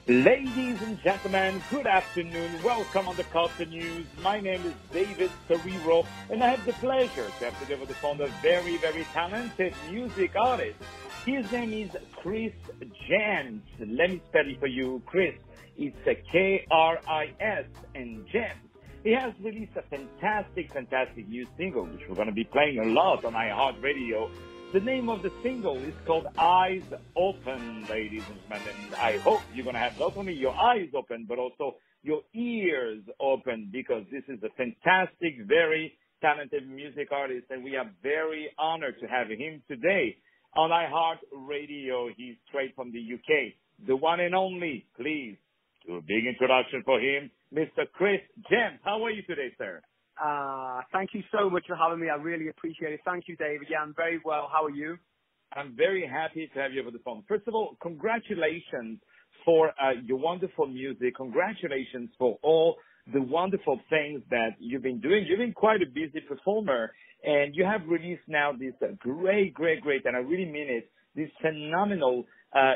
Ladies and gentlemen, good afternoon. Welcome on the Culture News. My name is David Serero, and I have the pleasure to have today over the phone a very, very talented music artist. His name is Kris James. Let me spell it for you. Kris, it's a K-R-I-S and James. He has released a fantastic new single, which we're going to be playing a lot on iHeartRadio. The name of the single is called Eyes Open, ladies and gentlemen. And I hope you're going to have not only your eyes open, but also your ears open, because this is a fantastic, very talented music artist, and we are very honored to have him today on iHeartRadio. He's straight from the UK. The one and only, please, do a big introduction for him, Mr. Kris James. How are you today, sir? Thank you so much for having me. I really appreciate it. Thank you, David. Yeah, I'm very well. How are you? I'm very happy to have you over the phone. First of all, congratulations for your wonderful music. Congratulations for all the wonderful things that you've been doing. You've been quite a busy performer, and you have released now this great, and I really mean it, this phenomenal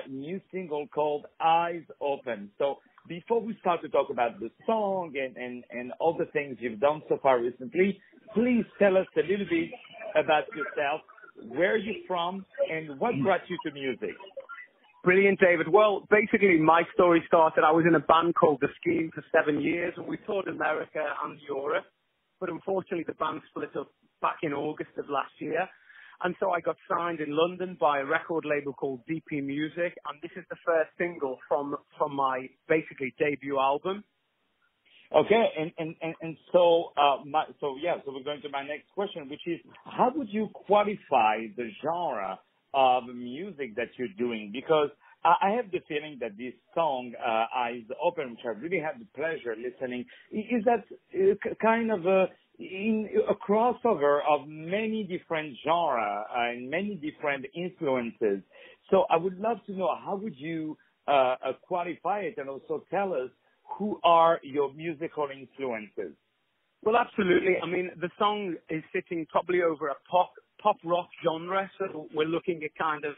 new single called Eyes Open. So before we start to talk about the song and all the things you've done so far recently, please tell us a little bit about yourself, where you're from, and what brought you to music. Brilliant, David. Well, basically, my story started, I was in a band called The Scheme for 7 years, and we toured America and Europe. But unfortunately, the band split up back in August of last year. And so I got signed in London by a record label called DP Music, and this is the first single from my basically debut album. Okay, so we're going to my next question, which is, how would you qualify the genre of music that you're doing? Because I have the feeling that this song, Eyes Open, which I really had the pleasure listening, is that kind of a crossover of many different genres and many different influences. So I would love to know, how would you qualify it, and also tell us who are your musical influences? Well, absolutely. I mean, the song is sitting probably over a pop rock genre. So we're looking at kind of,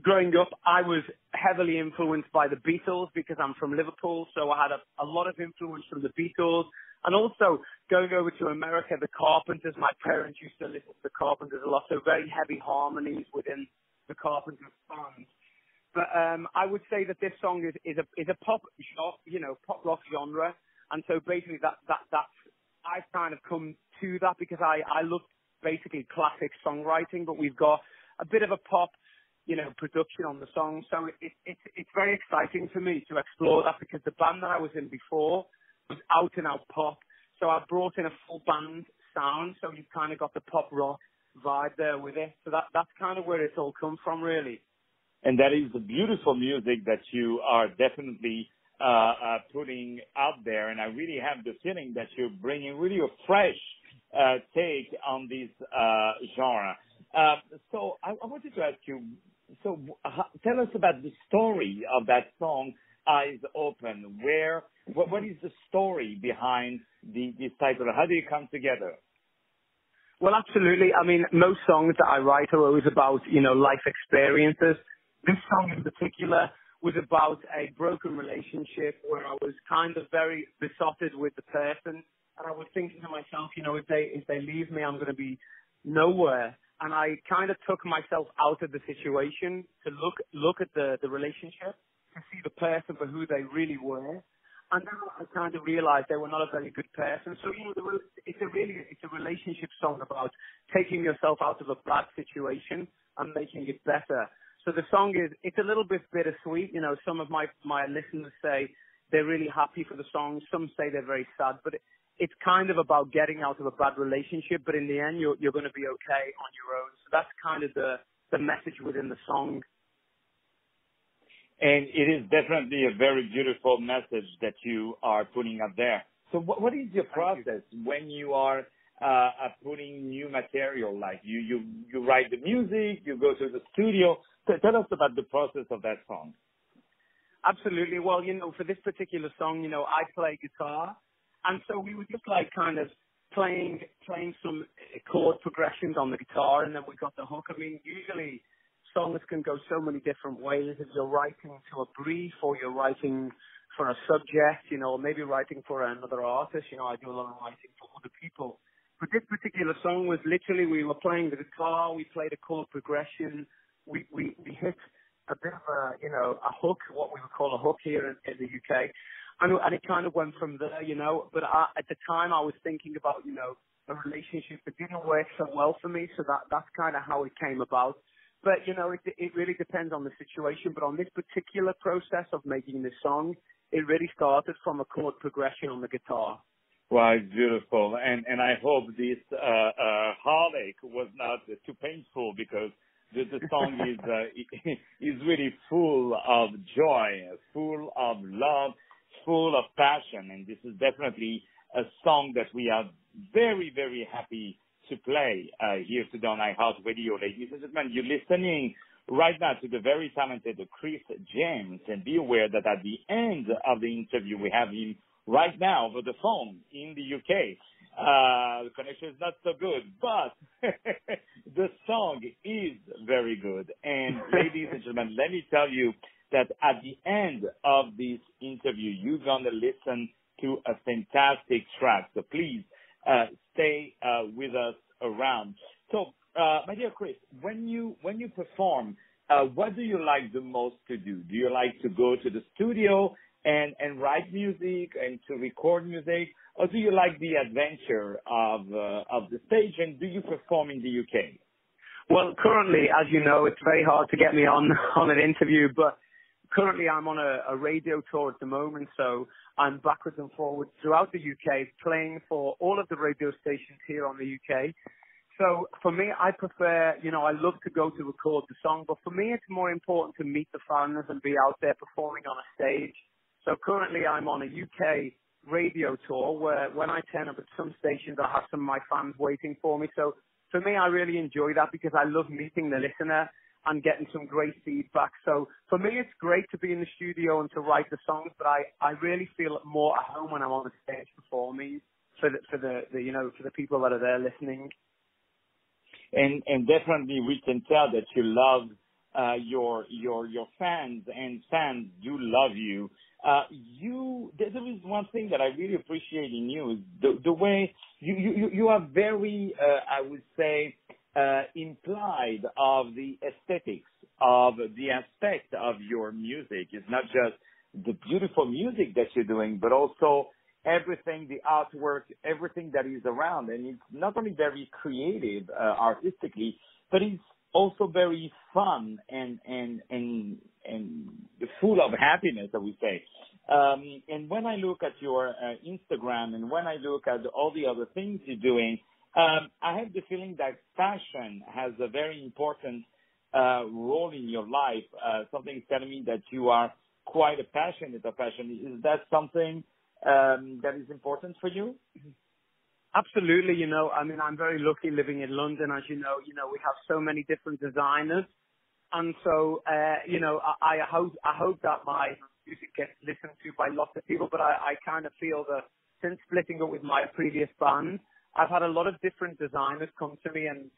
growing up, I was heavily influenced by the Beatles because I'm from Liverpool. So I had a lot of influence from the Beatles. And also, going over to America, the Carpenters. My parents used to listen to the Carpenters a lot, so very heavy harmonies within the Carpenters songs. But I would say that this song is a pop rock genre. And so basically that's I've kind of come to that because I love basically classic songwriting, but we've got a bit of a pop, production on the song. So it's very exciting for me to explore that, because the band that I was in before was out and out pop. So I brought in a full band sound, so you've kind of got the pop rock vibe there with it. So that's kind of where it's all come from, really. And that is the beautiful music that you are definitely putting out there. And I really have the feeling that you're bringing really a fresh take on this genre. So I wanted to ask you, tell us about the story of that song, Eyes Open. What is the story behind this title? How did it come together? Well, absolutely. I mean, most songs that I write are always about, life experiences. This song in particular was about a broken relationship where I was kind of very besotted with the person. And I was thinking to myself, if they leave me, I'm going to be nowhere. And I kind of took myself out of the situation to look at the relationship, to see the person for who they really were. And then I kind of realized they were not a very good person. So, it's a relationship song about taking yourself out of a bad situation and making it better. So the song it's a little bit bittersweet. Some of my listeners say they're really happy for the song. Some say they're very sad, but it's kind of about getting out of a bad relationship. But in the end, you're going to be okay on your own. So that's kind of the message within the song. And it is definitely a very beautiful message that you are putting up there. So what is your process when you are putting new material? Like you write the music, you go to the studio. So tell us about the process of that song. Absolutely. Well, for this particular song, I play guitar. And so we were just like kind of playing some chord progressions on the guitar, and then we got the hook. I mean, usually songs can go so many different ways. If you're writing to a brief or you're writing for a subject, or maybe writing for another artist, I do a lot of writing for other people. But this particular song was literally, we were playing the guitar, we played a chord progression, we hit a bit of a hook, what we would call a hook here in the UK. And it kind of went from there, but at the time I was thinking about, a relationship that didn't work so well for me. So that's kind of how it came about. But, it really depends on the situation. But on this particular process of making this song, it really started from a chord progression on the guitar. Well, it's beautiful. And I hope this heartache was not too painful, because the song is really full of joy, full of love, full of passion. And this is definitely a song that we are very, very happy to play here today on iHeartRadio. Ladies and gentlemen, you're listening right now to the very talented Kris James. And be aware that at the end of the interview, we have him right now over the phone in the UK. The connection is not so good, but the song is very good. And ladies and gentlemen, let me tell you that at the end of this interview, you're going to listen to a fantastic track. So please stay with us around. So, my dear Kris, when you perform, what do you like the most to do? Do you like to go to the studio and write music and to record music, or do you like the adventure of the stage, and do you perform in the UK? Well, currently, as you know, it's very hard to get me on an interview, but currently I'm on a radio tour at the moment, so I'm backwards and forwards throughout the UK, playing for all of the radio stations here on the UK. So for me, I prefer, I love to go to record the song, but for me, it's more important to meet the fans and be out there performing on a stage. So currently I'm on a UK radio tour where when I turn up at some stations, I have some of my fans waiting for me. So for me, I really enjoy that because I love meeting the listener and getting some great feedback. So for me, it's great to be in the studio and to write the songs, but I really feel more at home when I'm on the stage performing for the people that are there listening. And definitely we can tell that you love your fans, and fans do love you. There is one thing that I really appreciate in you, is the way you are very, I would say, implied of the aesthetics of the aspect of your music. It's not just the beautiful music that you're doing, but also everything, the artwork, everything that is around. And it's not only very creative artistically, but it's also very fun and full of happiness, I would say. And when I look at your Instagram, and when I look at all the other things you're doing, I have the feeling that fashion has a very important role in your life. Something's telling me that you are quite passionate of fashion. Is that something that is important for you? Absolutely. I'm very lucky living in London. As you know, we have so many different designers. And so, I hope that my music gets listened to by lots of people, but I kind of feel that since splitting up with my previous band, I've had a lot of different designers come to me and,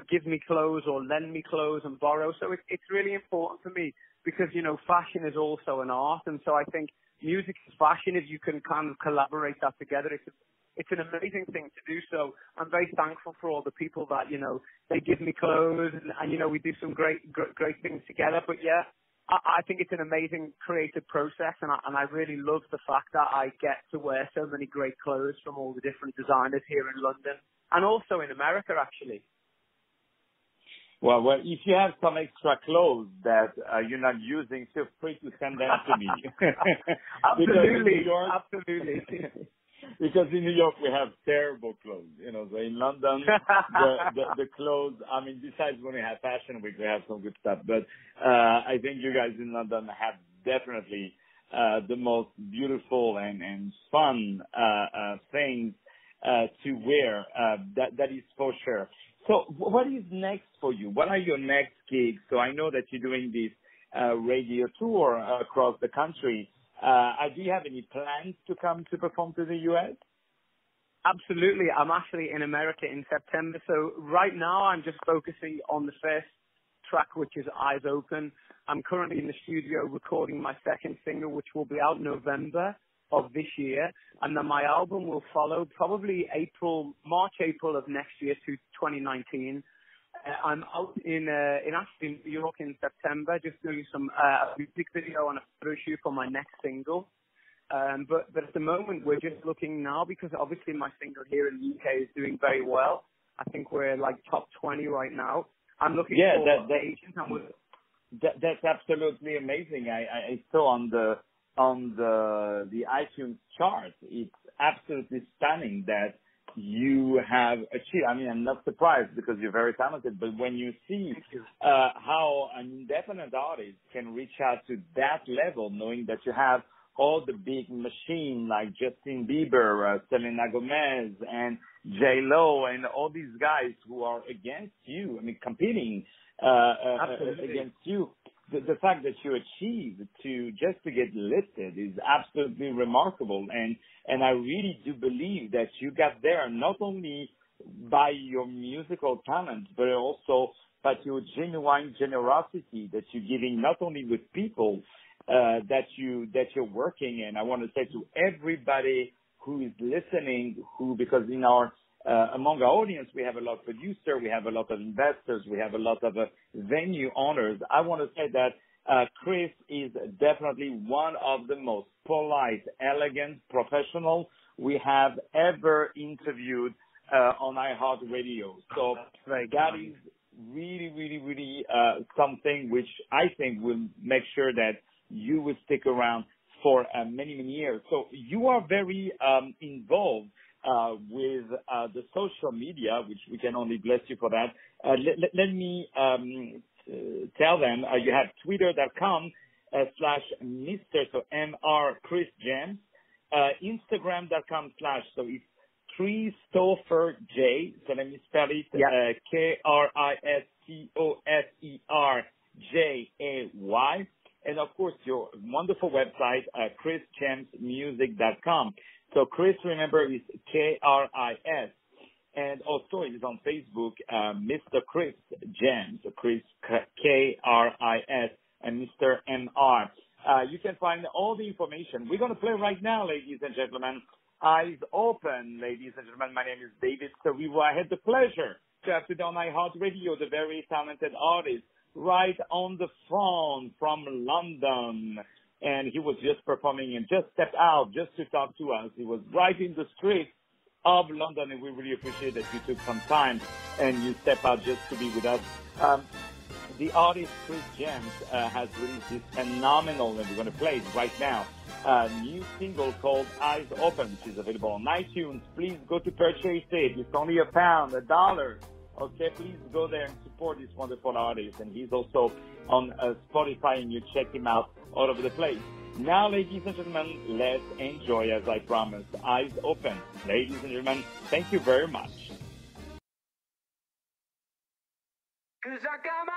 give me clothes or lend me clothes and borrow. So it's really important to me because, fashion is also an art. And so I think music and fashion, if you can kind of collaborate that together, it's an amazing thing to do. So I'm very thankful for all the people that, they give me clothes and we do some great things together. But yeah, I think it's an amazing creative process, and I really love the fact that I get to wear so many great clothes from all the different designers here in London and also in America, actually. Well, if you have some extra clothes that you're not using, feel free to send them to me. Absolutely, absolutely. Because in New York we have terrible clothes, So in London, the clothes. I mean, besides when we have Fashion Week, we have some good stuff. But I think you guys in London have definitely the most beautiful and fun things to wear. That is for sure. So, what is next for you? What are your next gigs? So I know that you're doing this radio tour across the country. Do you have any plans to come to perform to the U.S.? Absolutely. I'm actually in America in September. So right now I'm just focusing on the first track, which is Eyes Open. I'm currently in the studio recording my second single, which will be out November of this year. And then my album will follow probably March, April of next year to 2019. I'm out in actually New York in September, just doing some music video and a photo shoot for my next single. But at the moment, we're just looking now because obviously my single here in the UK is doing very well. I think we're like top 20 right now. I'm looking for agents. That's absolutely amazing. I saw on the iTunes chart, it's absolutely stunning that you have achieved. I mean, I'm not surprised because you're very talented, but when you see how an independent artist can reach out to that level, knowing that you have all the big machine like Justin Bieber, Selena Gomez, and J-Lo, and all these guys who are against you, I mean, competing against you. The fact that you achieved to get listed is absolutely remarkable. And I really do believe that you got there not only by your musical talent, but also by your genuine generosity that you're giving not only with people, that you're working in. I want to say to everybody who is listening, because in our among our audience we have a lot of producers, we have a lot of investors, we have a lot of venue owners. I want to say that Kris is definitely one of the most polite, elegant, professional we have ever interviewed on iHeartRadio. So that is really, really, really something which I think will make sure that you will stick around for many, many years. So you are very involved with the social media, which we can only bless you for that. Let me tell them you have twitter.com / Mr. So Mr. Kris James, Instagram.com / so it's Christopher J. So let me spell it. KRISTOFERJAY. And of course, your wonderful website, KrisJamesMusic.com. So Kris, remember, is K-R-I-S. And also it is on Facebook, Mr. Kris James, Kris, K-R-I-S, and Mr. M-R. You can find all the information. We're going to play right now, ladies and gentlemen. Eyes Open, ladies and gentlemen. My name is David Serero. I had the pleasure to have today on iHeartRadio the very talented artist right on the phone from London. And he was just performing and just stepped out just to talk to us. He was right in the street of London, and we really appreciate that you took some time and you step out just to be with us. The artist Kris James has released this phenomenal, and we're going to play it right now, new single called Eyes Open, which is available on iTunes. Please go to purchase it. It's only £1, $1. Okay, please go there and support this wonderful artist. And he's also on Spotify, and you check him out all over the place. Now, ladies and gentlemen, let's enjoy, as I promised, Eyes Open. Ladies and gentlemen, thank you very much. 'Cause I got my